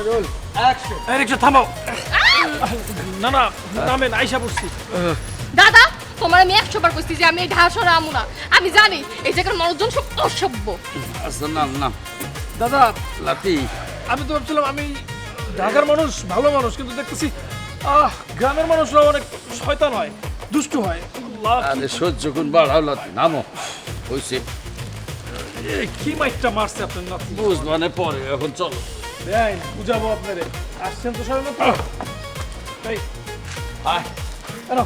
Roll action. এই রিকশা থামাও। না না নামেন, আইসা পড়ছি। দাদা তোমার আমি 100 বার কইছি যে আমি এই ঢাকা শহরে আমু না। আমি জানি এই জায়গার মানুষজন সব অসভ্য। আচ্ছা নাম নাম দাদা লাতি। আমি তো ভাবছিলাম আমি ঢাকার মানুষ ভালো মানুষ, কিন্তু দেখতেছি গ্রামের মানুষরা অনেক শয়তান হয়, দুষ্টু হয়। আরে সহ্য কোন বাড়াও লাতি, নামো। হইছে কি মাইকটা মারছে আপনার নাতি? বুঝবানে পরে, এখন চলো। দেয় বুঝাবো আপনারে। আসছেন তো সবাই মাত্র। এই আয় এনো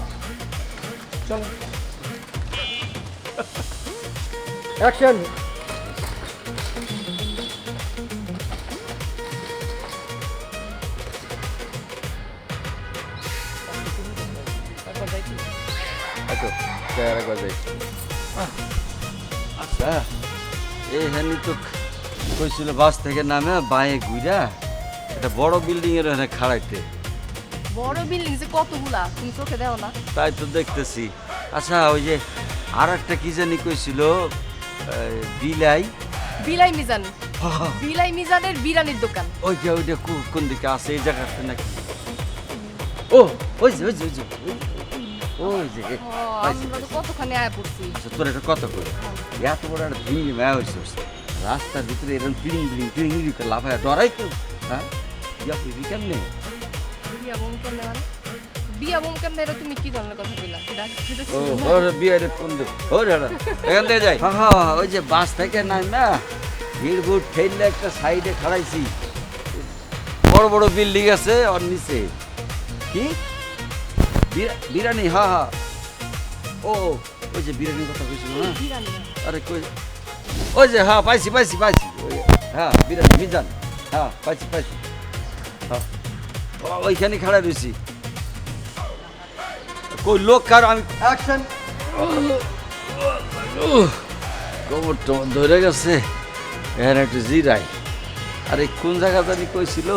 চলো। অ্যাকশন। আচ্ছা এই হ্যানি তো কইছিল বাস থেকে নামে বাঁয়ে ঘুরা একটা বড় বিল্ডিং এর ওখানে খাড়াইতে। বড় বিল্ডিং যে কতগুলা তুমি চোখে দাও না? তাই তো দেখতেছি। আচ্ছা ওই যে আর একটা কি জানি কইছিল বিলাই বিলাই মিজান। বিলাই মিজানের বিরানির দোকান। ওইটা ওইটা কোন দিকে আছে এই জায়গাটা নাকি? ও ওই যে ওই যে ওই যে ওই যে আমরা তো কতখানি আয়া পড়ছি। তোর একটা কথা কই, এত বড় একটা ভিড়ি মায়া হয়েছে রাস্তার ভিতরে এরকম পিড়িং পিড়িং পিড়িং পিড়িং লাফায় ডরাই তো। হ্যাঁ ইয়া পিড়ি কেমনে? বিয়া বোম কেমনে মানে? বিয়া বোম কেমনে এটা তুমি কি ধরনের কথা কইলা? ও ওর বিয়ের ফোন দে ও দাদা এখান থেকে যাই। হ্যাঁ হ্যাঁ ওই যে বাস থেকে নাই না ভিড় ভুট ঠেললে একটা সাইডে খাড়াইছি, বড় বড় বিল্ডিং আছে ওর নিচে। কি বিরানি? হ্যাঁ হ্যাঁ ও ওই যে বিরিয়ানির কথা কইছিল না? আরে কই ওই যে হ্যাঁ পাইছি পাইছি পাইছি হ্যাঁ বিরিয়ানি মিজান। হ্যাঁ পাইছি পাইছি। হ্যাঁ ওইখানে খাড়া রয়েছি। কই লোক কার? আমি অ্যাকশন। কোমর টোমর ধরে গেছে, এখানে একটু জিরাই। আরে কোন জায়গা জানি কইছিল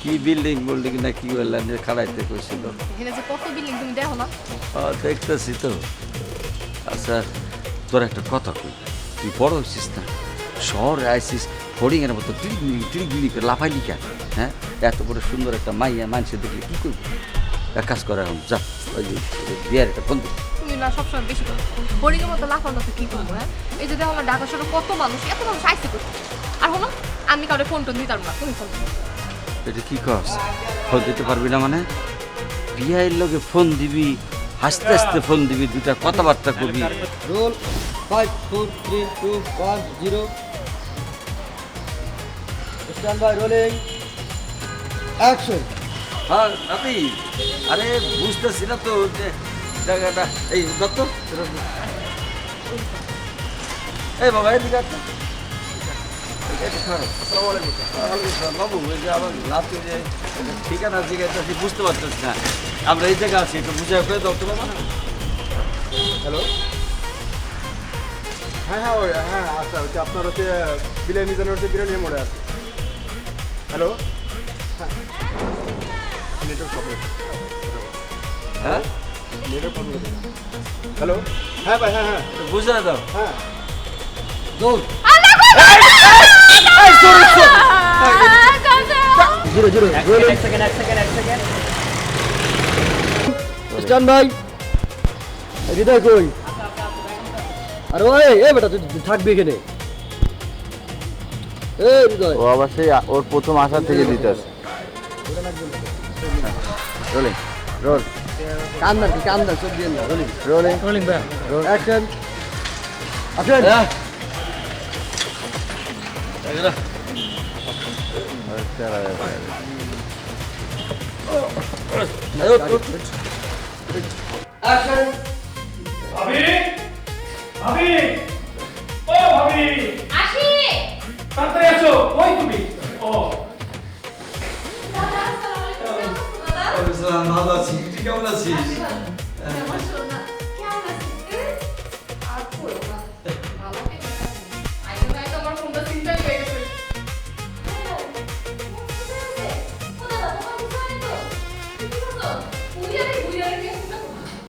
কি বিল্ডিং বিল্ডিং না কি বললেন যে খাড়াইতে কইছিল? এখানে যে কত বিল্ডিং তুমি দেখো না? দেখতেছি তো। আচ্ছা তোর একটা কথা কই, তুই বড় হচ্ছিস না, শহরে আইসিস ফড়িংয়ের মতো টিড়িগিলি করে লাফাইলি কেন? হ্যাঁ এত বড় সুন্দর একটা মাইয়া মানুষের দেখলে কি করবি? এক কাজ করে এখন যা ওই যে বিয়ার একটা ফোন দিবি। তুমি না সবসময় বেশি কথা হরিণের মতো লাফানো তো কি করবো? হ্যাঁ এই যে দেখো না ঢাকা শহরে কত মানুষ, এত মানুষ আইসি করছে। আর হলো আমি কাউকে ফোন টোন দিতাম না, তুমি ফোন দিও। এটা কি কস? ফোন দিতে পারবি না মানে? বিয়ের লগে ফোন দিবি, হাসতে হাসতে ফোন দিবি, দুটা কথাবার্তা করবি। Roll 5 4 3 2 1 0 stand by rolling action. হ্যাঁ আপনি আরে বুঝতেছি না তো যে জায়গাটা। এই দত্ত এই বাবা এদিকে আসো। বাবু ওই যে আমার লাভকে যে ঠিকানা জিজ্ঞাসা বুঝতে পারতেছি না, আমরা এই জায়গায় আছি, একটু বুঝে করে দাও তো বাবা। হ্যালো, হ্যাঁ হ্যাঁ ওই হ্যাঁ আচ্ছা হচ্ছে আপনার হচ্ছে বিলাই মিজানের হচ্ছে বিরিয়ানি মোড়ে আছে। হ্যালো, হ্যাঁ নেটওয়ার্ক প্রবলেম। হ্যাঁ নেটওয়ার্ক প্রবলেম। হ্যালো, হ্যাঁ ভাই, হ্যাঁ হ্যাঁ বুঝে দাও। হ্যাঁ দৌড় জিরো জিরো এক সেকেন্ড স্ট্যান্ড বাই। হৃদয় কই? আরে ওই এই বেটা তুই থাকবি এখানে। এই হৃদয় ও আবার সেই ওর প্রথম আসা থেকে দিতে আসে। রোলিং রোল কান্দার সব দিয়ে না রোলিং রোলিং রোলিং ভাই। Action action. ভাবি ভাবি